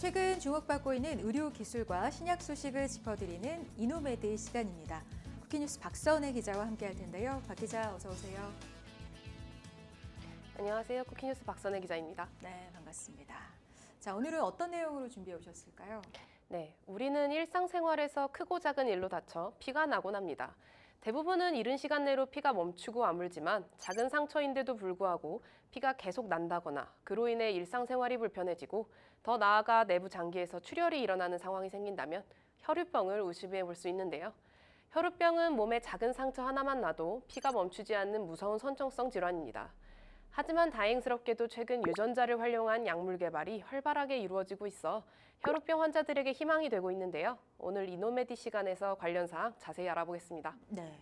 최근 주목받고 있는 의료 기술과 신약 소식을 짚어드리는 이노메드 시간입니다. 쿠키뉴스 박서은의 기자와 함께할 텐데요. 박 기자 어서 오세요. 안녕하세요. 쿠키뉴스 박선혜 기자입니다. 네, 반갑습니다. 자, 오늘은 어떤 내용으로 준비해 오셨을까요? 네, 우리는 일상생활에서 크고 작은 일로 다쳐 피가 나곤 합니다. 대부분은 이른 시간 내로 피가 멈추고 아물지만 작은 상처인데도 불구하고 피가 계속 난다거나 그로 인해 일상생활이 불편해지고 더 나아가 내부 장기에서 출혈이 일어나는 상황이 생긴다면 혈우병을 의심해 볼 수 있는데요. 혈우병은 몸에 작은 상처 하나만 나도 피가 멈추지 않는 무서운 선천성 질환입니다. 하지만 다행스럽게도 최근 유전자를 활용한 약물 개발이 활발하게 이루어지고 있어 혈우병 환자들에게 희망이 되고 있는데요. 오늘 이노메디 시간에서 관련 사항 자세히 알아보겠습니다. 네.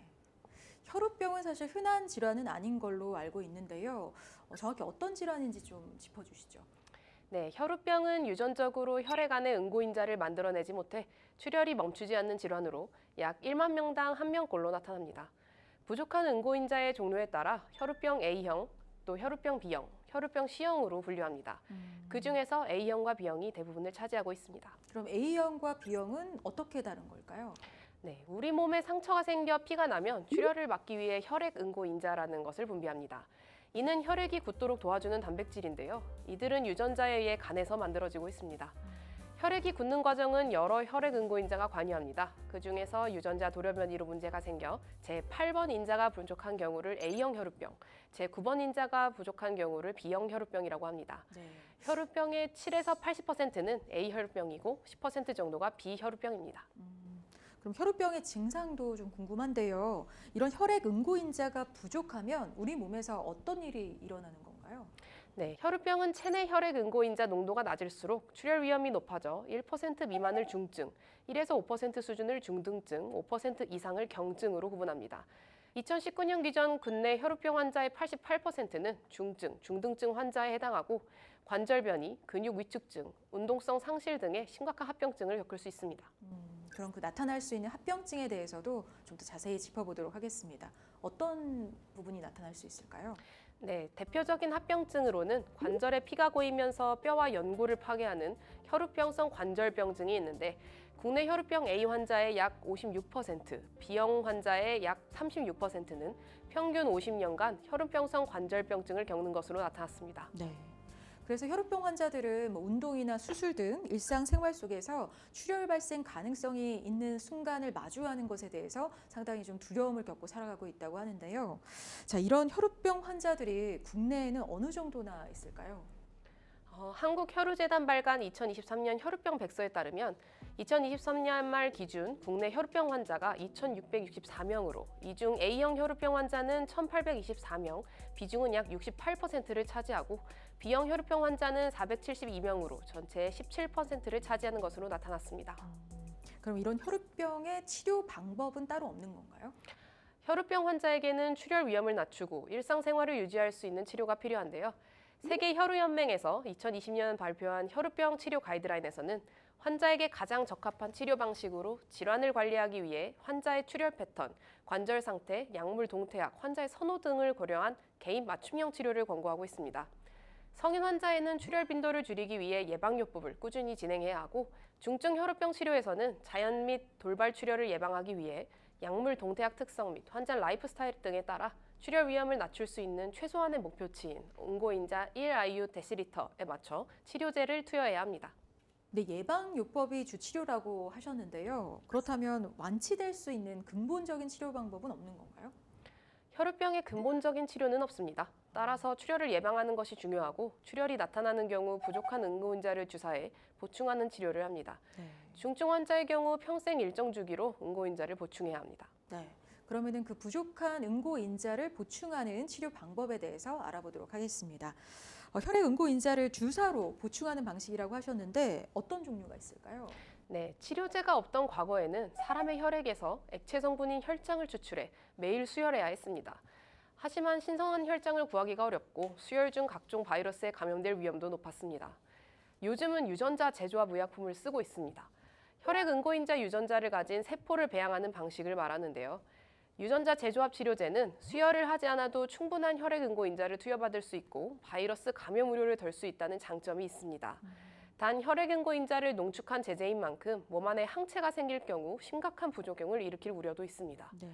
혈우병은 사실 흔한 질환은 아닌 걸로 알고 있는데요. 정확히 어떤 질환인지 좀 짚어주시죠. 네, 혈우병은 유전적으로 혈액 안에 응고인자를 만들어내지 못해 출혈이 멈추지 않는 질환으로 약 1만 명당 1명꼴로 나타납니다. 부족한 응고인자의 종류에 따라 혈우병 A형, 또 혈우병 B형, 혈우병 C형으로 분류합니다. 그중에서 A형과 B형이 대부분을 차지하고 있습니다. 그럼 A형과 B형은 어떻게 다른 걸까요? 네, 우리 몸에 상처가 생겨 피가 나면 출혈을 막기 위해 혈액 응고인자라는 것을 분비합니다. 이는 혈액이 굳도록 도와주는 단백질인데요. 이들은 유전자에 의해 간에서 만들어지고 있습니다. 혈액이 굳는 과정은 여러 혈액 응고인자가 관여합니다. 그중에서 유전자 돌연변이로 문제가 생겨 제8번 인자가 부족한 경우를 A형 혈우병, 제9번 인자가 부족한 경우를 B형 혈우병이라고 합니다. 네. 혈우병의 7에서 80%는 A 혈우병이고 10% 정도가 B 혈우병입니다. 그럼 혈우병의 증상도 좀 궁금한데요. 이런 혈액 응고인자가 부족하면 우리 몸에서 어떤 일이 일어나는 건가요? 네, 혈우병은 체내 혈액 응고인자 농도가 낮을수록 출혈 위험이 높아져 1% 미만을 중증, 1에서 5% 수준을 중등증, 5% 이상을 경증으로 구분합니다. 2019년 기준 국내 혈우병 환자의 88%는 중증, 중등증 환자에 해당하고 관절변이, 근육 위축증, 운동성 상실 등의 심각한 합병증을 겪을 수 있습니다. 그럼 그 나타날 수 있는 합병증에 대해서도 좀 더 자세히 짚어보도록 하겠습니다. 어떤 부분이 나타날 수 있을까요? 네, 대표적인 합병증으로는 관절에 피가 고이면서 뼈와 연골을 파괴하는 혈우병성 관절병증이 있는데 국내 혈우병 A 환자의 약 56%, B형 환자의 약 36%는 평균 50년간 혈우병성 관절병증을 겪는 것으로 나타났습니다. 네. 그래서 혈우병 환자들은 운동이나 수술 등 일상생활 속에서 출혈 발생 가능성이 있는 순간을 마주하는 것에 대해서 상당히 좀 두려움을 겪고 살아가고 있다고 하는데요. 자, 이런 혈우병 환자들이 국내에는 어느 정도나 있을까요? 한국혈우재단 발간 2023년 혈우병 백서에 따르면 2023년 말 기준 국내 혈우병 환자가 2,664명으로 이 중 A형 혈우병 환자는 1,824명, 비중은 약 68%를 차지하고 B형 혈우병 환자는 472명으로 전체의 17%를 차지하는 것으로 나타났습니다. 그럼 이런 혈우병의 치료 방법은 따로 없는 건가요? 혈우병 환자에게는 출혈 위험을 낮추고 일상생활을 유지할 수 있는 치료가 필요한데요. 세계혈우연맹에서 2020년 발표한 혈우병 치료 가이드라인에서는 환자에게 가장 적합한 치료 방식으로 질환을 관리하기 위해 환자의 출혈 패턴, 관절 상태, 약물 동태약, 환자의 선호 등을 고려한 개인 맞춤형 치료를 권고하고 있습니다. 성인 환자에는 출혈 빈도를 줄이기 위해 예방요법을 꾸준히 진행해야 하고 중증 혈우병 치료에서는 자연 및 돌발 출혈을 예방하기 위해 약물 동태약 특성 및 환자 라이프 스타일 등에 따라 출혈 위험을 낮출 수 있는 최소한의 목표치인 응고인자 1IU/데시리터에 맞춰 치료제를 투여해야 합니다. 네, 예방요법이 주치료라고 하셨는데요. 그렇다면 완치될 수 있는 근본적인 치료 방법은 없는 건가요? 혈우병의 근본적인 치료는 없습니다. 따라서 출혈을 예방하는 것이 중요하고 출혈이 나타나는 경우 부족한 응고인자를 주사해 보충하는 치료를 합니다. 네. 중증 환자의 경우 평생 일정 주기로 응고인자를 보충해야 합니다. 네. 그러면은 그 부족한 응고인자를 보충하는 치료 방법에 대해서 알아보도록 하겠습니다. 혈액 응고인자를 주사로 보충하는 방식이라고 하셨는데 어떤 종류가 있을까요? 네, 치료제가 없던 과거에는 사람의 혈액에서 액체 성분인 혈장을 추출해 매일 수혈해야 했습니다. 하지만 신선한 혈장을 구하기가 어렵고 수혈 중 각종 바이러스에 감염될 위험도 높았습니다. 요즘은 유전자 제조합 의약품을 쓰고 있습니다. 혈액 응고인자 유전자를 가진 세포를 배양하는 방식을 말하는데요. 유전자 제조합 치료제는 수혈을 하지 않아도 충분한 혈액 응고인자를 투여받을 수 있고 바이러스 감염 우려를 덜 수 있다는 장점이 있습니다. 단 혈액응고인자를 농축한 제제인 만큼 몸 안에 항체가 생길 경우 심각한 부작용을 일으킬 우려도 있습니다. 네.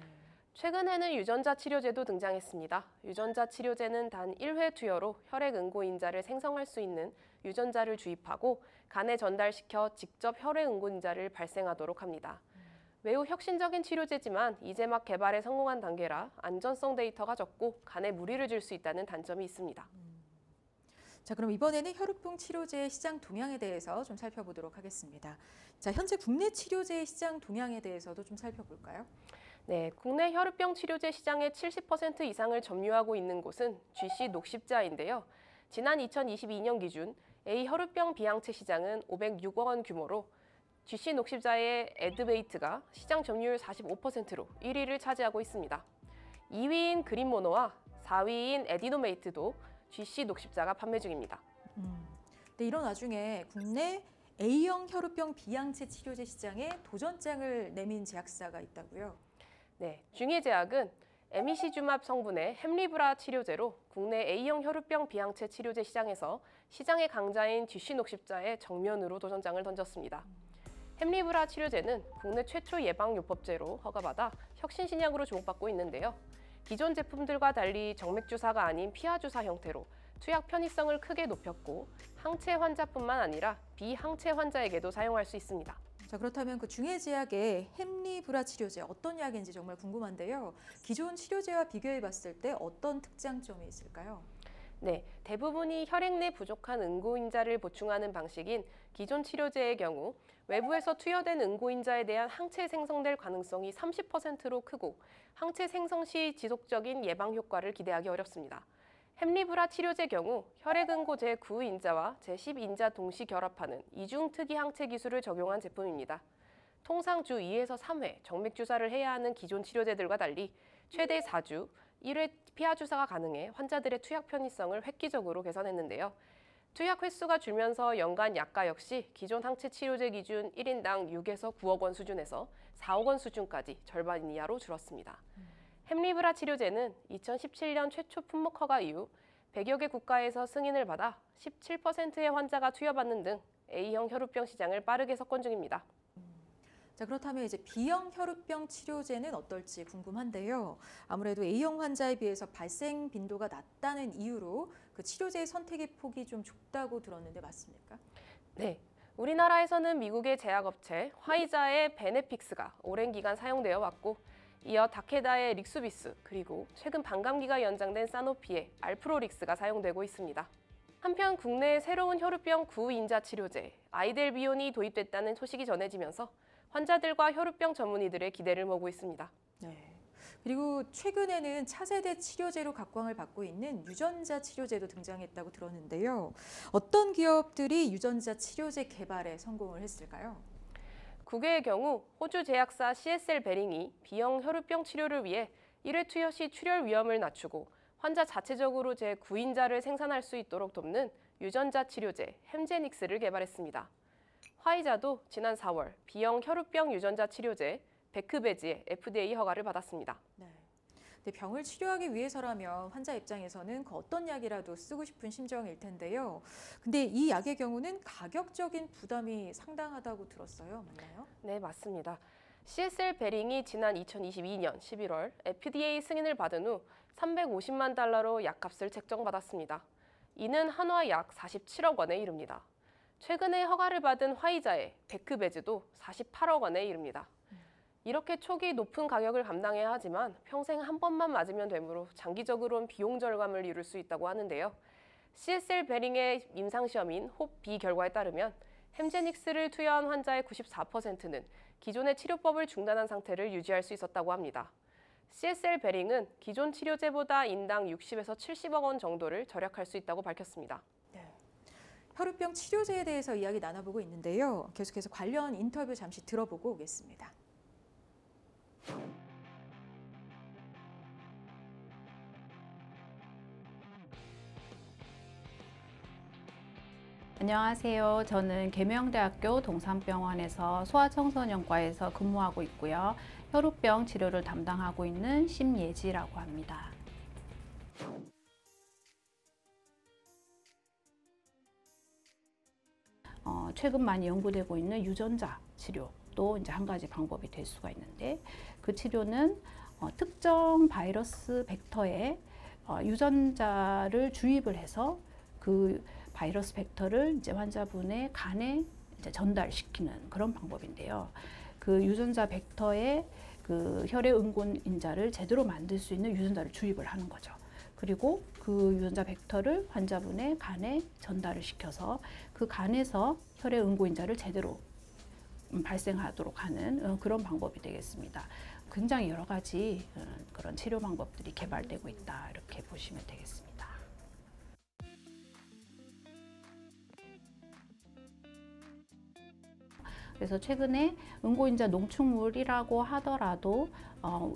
최근에는 유전자 치료제도 등장했습니다. 유전자 치료제는 단 1회 투여로 혈액응고인자를 생성할 수 있는 유전자를 주입하고 간에 전달시켜 직접 혈액응고인자를 발생하도록 합니다. 매우 혁신적인 치료제지만 이제 막 개발에 성공한 단계라 안전성 데이터가 적고 간에 무리를 줄 수 있다는 단점이 있습니다. 자, 그럼 이번에는 혈우병 치료제 시장 동향에 대해서 좀 살펴보도록 하겠습니다. 자, 현재 국내 치료제 시장 동향에 대해서도 좀 살펴볼까요? 네, 국내 혈우병 치료제 시장의 70% 이상을 점유하고 있는 곳은 GC 녹십자인데요. 지난 2022년 기준 A 혈우병 비항체 시장은 506억 원 규모로 GC 녹십자의 에드베이트가 시장 점유율 45%로 1위를 차지하고 있습니다. 2위인 그린모노와 4위인 에디노메이트도 GC 녹십자가 판매 중입니다. 네, 이런 와중에 국내 A형 혈우병 비항체 치료제 시장에 도전장을 내민 제약사가 있다고요? 네, 중의제약은 에미시주맙 성분의 햄리브라 치료제로 국내 A형 혈우병 비항체 치료제 시장에서 시장의 강자인 GC 녹십자의 정면으로 도전장을 던졌습니다. 햄리브라 치료제는 국내 최초 예방요법제로 허가받아 혁신 신약으로 주목받고 있는데요. 기존 제품들과 달리 정맥주사가 아닌 피하주사 형태로 투약 편의성을 크게 높였고 항체 환자뿐만 아니라 비항체 환자에게도 사용할 수 있습니다. 자, 그렇다면 그 중해제약의 햄리브라 치료제 어떤 약인지 정말 궁금한데요. 기존 치료제와 비교해 봤을 때 어떤 특장점이 있을까요? 네, 대부분이 혈액 내 부족한 응고인자를 보충하는 방식인 기존 치료제의 경우 외부에서 투여된 응고인자에 대한 항체 생성될 가능성이 30%로 크고 항체 생성 시 지속적인 예방 효과를 기대하기 어렵습니다. 햄리브라 치료제 경우 혈액응고 제9인자와 제10인자 동시 결합하는 이중 특이 항체 기술을 적용한 제품입니다. 통상 주 2에서 3회 정맥 주사를 해야 하는 기존 치료제들과 달리 최대 4주 1회 피하 주사가 가능해 환자들의 투약 편의성을 획기적으로 개선했는데요. 투약 횟수가 줄면서 연간 약가 역시 기존 항체 치료제 기준 1인당 6에서 9억 원 수준에서 4억 원 수준까지 절반 이하로 줄었습니다. 햄리브라 치료제는 2017년 최초 품목 허가 이후 100여 개 국가에서 승인을 받아 17%의 환자가 투여받는 등 A형 혈우병 시장을 빠르게 석권 중입니다. 자, 그렇다면 이제 B형 혈우병 치료제는 어떨지 궁금한데요. 아무래도 A형 환자에 비해서 발생 빈도가 낮다는 이유로 그 치료제의 선택의 폭이 좀 좁다고 들었는데 맞습니까? 네, 우리나라에서는 미국의 제약업체 화이자의 베네픽스가 오랜 기간 사용되어 왔고 이어 다케다의 릭수비스 그리고 최근 반감기가 연장된 사노피의 알프로릭스가 사용되고 있습니다. 한편 국내에 새로운 혈우병 9인자 치료제 아이델비온이 도입됐다는 소식이 전해지면서 환자들과 혈우병 전문의들의 기대를 모으고 있습니다. 네. 그리고 최근에는 차세대 치료제로 각광을 받고 있는 유전자 치료제도 등장했다고 들었는데요. 어떤 기업들이 유전자 치료제 개발에 성공을 했을까요? 국외의 경우 호주 제약사 CSL 베링이 B형 혈우병 치료를 위해 1회 투여 시 출혈 위험을 낮추고 환자 자체적으로 제9인자를 생산할 수 있도록 돕는 유전자 치료제 햄제닉스를 개발했습니다. 화이자도 지난 4월 B형 혈우병 유전자 치료제 베크베지의 FDA 허가를 받았습니다. 네. 근데 병을 치료하기 위해서라면 환자 입장에서는 그 어떤 약이라도 쓰고 싶은 심정일 텐데요. 근데 이 약의 경우는 가격적인 부담이 상당하다고 들었어요. 맞나요? 네, 맞습니다. CSL 베링이 지난 2022년 11월 FDA 승인을 받은 후 350만 달러로 약값을 책정받았습니다. 이는 한화 약 47억 원에 이릅니다. 최근에 허가를 받은 화이자의 베크베즈도 48억 원에 이릅니다. 이렇게 초기 높은 가격을 감당해야 하지만 평생 한 번만 맞으면 되므로 장기적으로는 비용 절감을 이룰 수 있다고 하는데요. CSL 베링의 임상시험인 홉B 결과에 따르면 햄제닉스를 투여한 환자의 94%는 기존의 치료법을 중단한 상태를 유지할 수 있었다고 합니다. CSL 베링은 기존 치료제보다 인당 60에서 70억 원 정도를 절약할 수 있다고 밝혔습니다. 혈우병 치료제에 대해서 이야기 나눠보고 있는데요. 계속해서 관련 인터뷰 잠시 들어보고 오겠습니다. 안녕하세요. 저는 계명대학교 동산병원에서 소아청소년과에서 근무하고 있고요. 혈우병 치료를 담당하고 있는 심예지라고 합니다. 최근 많이 연구되고 있는 유전자 치료도 이제 한 가지 방법이 될 수가 있는데, 그 치료는 특정 바이러스 벡터에 유전자를 주입을 해서 그 바이러스 벡터를 이제 환자분의 간에 이제 전달시키는 그런 방법인데요. 그 유전자 벡터에 그 혈액 응고인자를 제대로 만들 수 있는 유전자를 주입을 하는 거죠. 그리고 그 유전자 벡터를 환자분의 간에 전달을 시켜서 그 간에서 혈액 응고인자를 제대로 발생하도록 하는 그런 방법이 되겠습니다. 굉장히 여러 가지 그런 치료 방법들이 개발되고 있다, 이렇게 보시면 되겠습니다. 그래서 최근에 응고인자 농축물이라고 하더라도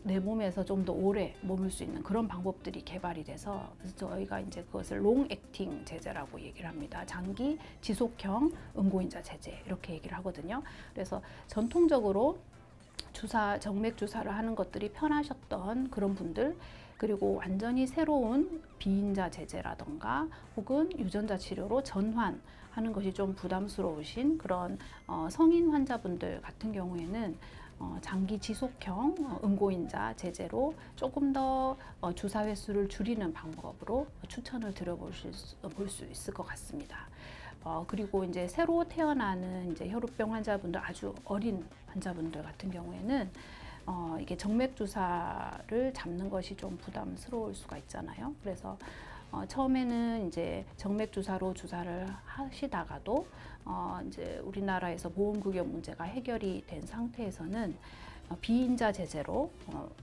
내 몸에서 좀 더 오래 머물 수 있는 그런 방법들이 개발이 돼서, 그래서 저희가 이제 그것을 롱 액팅 제제라고 얘기를 합니다. 장기 지속형 응고인자 제제, 이렇게 얘기를 하거든요. 그래서 전통적으로 정맥 주사를 하는 것들이 편하셨던 그런 분들, 그리고 완전히 새로운 비인자 제제라던가 혹은 유전자 치료로 전환하는 것이 좀 부담스러우신 그런 성인 환자분들 같은 경우에는 장기 지속형 응고인자 제제로 조금 더 주사 횟수를 줄이는 방법으로 추천을 드려볼 수 있을 것 같습니다. 그리고 이제 새로 태어나는 이제 혈우병 환자분들, 아주 어린 환자분들 같은 경우에는 이게 정맥 주사를 잡는 것이 좀 부담스러울 수가 있잖아요. 그래서 처음에는 이제 정맥 주사로 주사를 하시다가도 이제 우리나라에서 보험 급여 문제가 해결이 된 상태에서는 비인자 제제로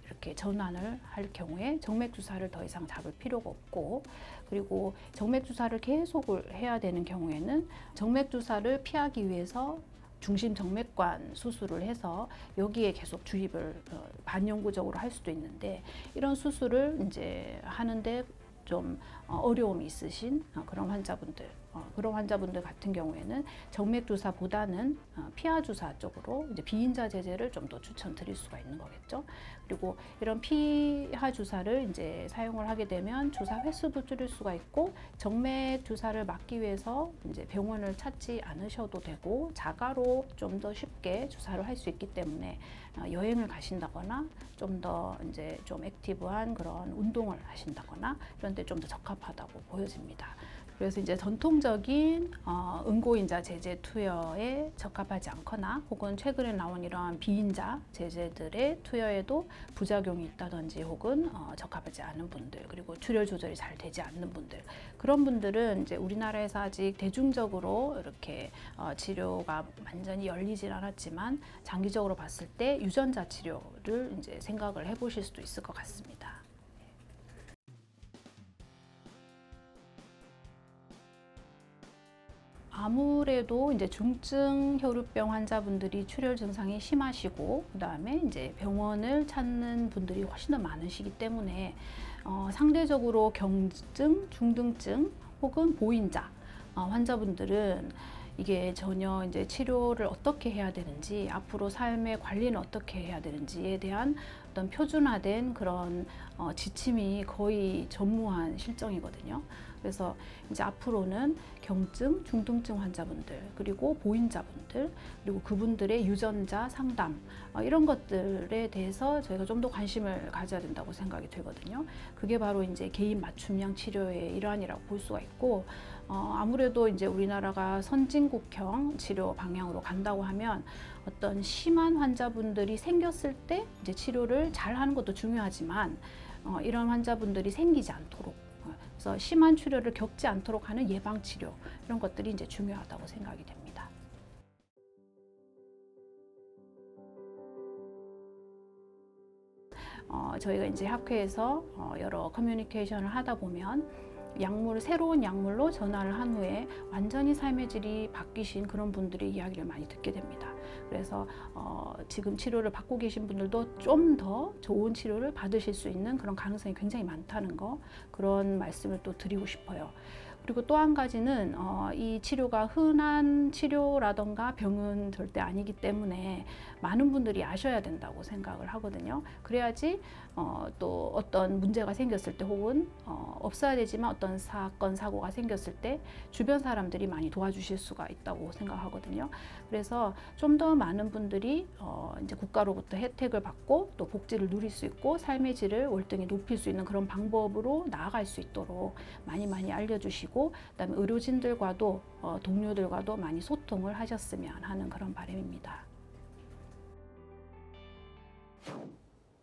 이렇게 전환을 할 경우에 정맥 주사를 더 이상 잡을 필요가 없고, 그리고 정맥 주사를 계속을 해야 되는 경우에는 정맥 주사를 피하기 위해서 중심 정맥관 수술을 해서 여기에 계속 주입을 반영구적으로 할 수도 있는데, 이런 수술을 이제 하는데 좀 어려움이 있으신 그런 환자분들 같은 경우에는 정맥 주사보다는 피하 주사 쪽으로 이제 비인자 제제를 좀 더 추천드릴 수가 있는 거겠죠. 그리고 이런 피하 주사를 이제 사용을 하게 되면 주사 횟수도 줄일 수가 있고, 정맥 주사를 맞기 위해서 이제 병원을 찾지 않으셔도 되고, 자가로 좀 더 쉽게 주사를 할 수 있기 때문에 여행을 가신다거나 좀 더 이제 좀 액티브한 그런 운동을 하신다거나 이런 데 좀 더 적합하다고 보여집니다. 그래서 이제 전통적인 응고인자 제제 투여에 적합하지 않거나 혹은 최근에 나온 이러한 비인자 제제들의 투여에도 부작용이 있다든지 혹은 적합하지 않은 분들, 그리고 출혈 조절이 잘 되지 않는 분들, 그런 분들은 이제 우리나라에서 아직 대중적으로 이렇게 치료가 완전히 열리진 않았지만 장기적으로 봤을 때 유전자 치료를 이제 생각을 해보실 수도 있을 것 같습니다. 아무래도 이제 중증 혈우병 환자분들이 출혈 증상이 심하시고, 그다음에 이제 병원을 찾는 분들이 훨씬 더 많으시기 때문에 상대적으로 경증, 중등증 혹은 보인자 환자분들은 이게 전혀 이제 치료를 어떻게 해야 되는지, 앞으로 삶의 관리는 어떻게 해야 되는지에 대한 어떤 표준화된 그런 지침이 거의 전무한 실정이거든요. 그래서 이제 앞으로는 경증, 중등증 환자분들, 그리고 보인자분들, 그리고 그분들의 유전자 상담, 이런 것들에 대해서 저희가 좀 더 관심을 가져야 된다고 생각이 되거든요. 그게 바로 이제 개인 맞춤형 치료의 일환이라고 볼 수가 있고, 아무래도 이제 우리나라가 선진국형 치료 방향으로 간다고 하면 어떤 심한 환자분들이 생겼을 때 이제 치료를 잘 하는 것도 중요하지만 이런 환자분들이 생기지 않도록, 그래서 심한 출혈을 겪지 않도록 하는 예방 치료, 이런 것들이 이제 중요하다고 생각이 됩니다. 저희가 이제 학회에서 여러 커뮤니케이션을 하다 보면 새로운 약물로 전환을 한 후에 완전히 삶의 질이 바뀌신 그런 분들의 이야기를 많이 듣게 됩니다. 그래서 지금 치료를 받고 계신 분들도 좀 더 좋은 치료를 받으실 수 있는 그런 가능성이 굉장히 많다는 거, 그런 말씀을 또 드리고 싶어요. 그리고 또 한 가지는 이 치료가 흔한 치료라던가 병은 절대 아니기 때문에 많은 분들이 아셔야 된다고 생각을 하거든요. 그래야지 또 어떤 문제가 생겼을 때 혹은 없어야 되지만 어떤 사건, 사고가 생겼을 때 주변 사람들이 많이 도와주실 수가 있다고 생각하거든요. 그래서 좀 더 많은 분들이 이제 국가로부터 혜택을 받고 또 복지를 누릴 수 있고 삶의 질을 월등히 높일 수 있는 그런 방법으로 나아갈 수 있도록 많이 알려주시고 그다음에 의료진들과도 동료들과도 많이 소통을 하셨으면 하는 그런 바람입니다.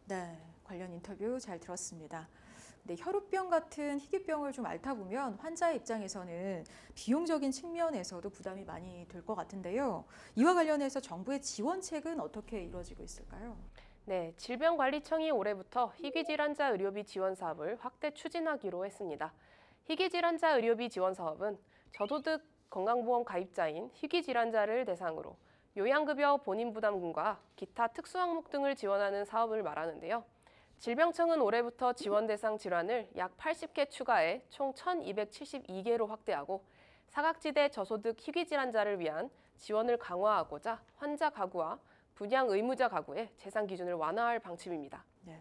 네, 관련 인터뷰 잘 들었습니다. 근데 혈우병 같은 희귀병을 좀 앓다 보면 환자의 입장에서는 비용적인 측면에서도 부담이 많이 될 것 같은데요. 이와 관련해서 정부의 지원책은 어떻게 이루어지고 있을까요? 네, 질병관리청이 올해부터 희귀질환자 의료비 지원 사업을 확대 추진하기로 했습니다. 희귀질환자 의료비 지원 사업은 저소득 건강보험 가입자인 희귀질환자를 대상으로 요양급여 본인부담금과 기타 특수항목 등을 지원하는 사업을 말하는데요. 질병청은 올해부터 지원 대상 질환을 약 80개 추가해 총 1,272개로 확대하고 사각지대 저소득 희귀질환자를 위한 지원을 강화하고자 환자 가구와 분양 의무자 가구의 재산 기준을 완화할 방침입니다. 네.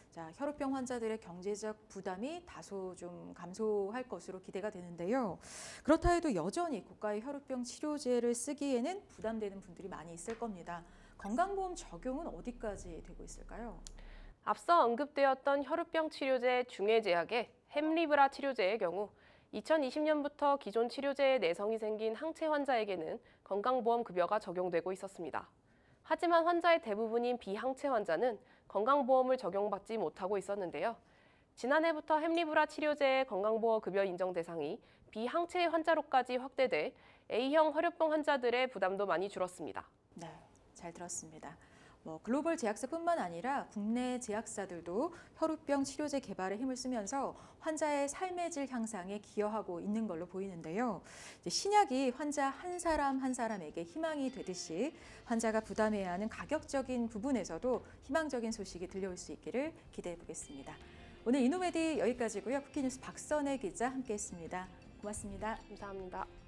자, 혈우병 환자들의 경제적 부담이 다소 좀 감소할 것으로 기대가 되는데요. 그렇다 해도 여전히 국가의 혈우병 치료제를 쓰기에는 부담되는 분들이 많이 있을 겁니다. 건강보험 적용은 어디까지 되고 있을까요? 앞서 언급되었던 혈우병 치료제 중해제약의 햄리브라 치료제의 경우 2020년부터 기존 치료제에 내성이 생긴 항체 환자에게는 건강보험 급여가 적용되고 있었습니다. 하지만 환자의 대부분인 비항체 환자는 건강보험을 적용받지 못하고 있었는데요. 지난해부터 햄리브라 치료제의 건강보험 급여 인정 대상이 비항체 환자로까지 확대돼 A형 혈우병 환자들의 부담도 많이 줄었습니다. 네, 잘 들었습니다. 글로벌 제약사뿐만 아니라 국내 제약사들도 혈우병 치료제 개발에 힘을 쓰면서 환자의 삶의 질 향상에 기여하고 있는 걸로 보이는데요. 신약이 환자 한 사람 한 사람에게 희망이 되듯이 환자가 부담해야 하는 가격적인 부분에서도 희망적인 소식이 들려올 수 있기를 기대해 보겠습니다. 오늘 이노메디 여기까지고요. 쿠키뉴스 박선혜 기자 함께했습니다. 고맙습니다. 감사합니다.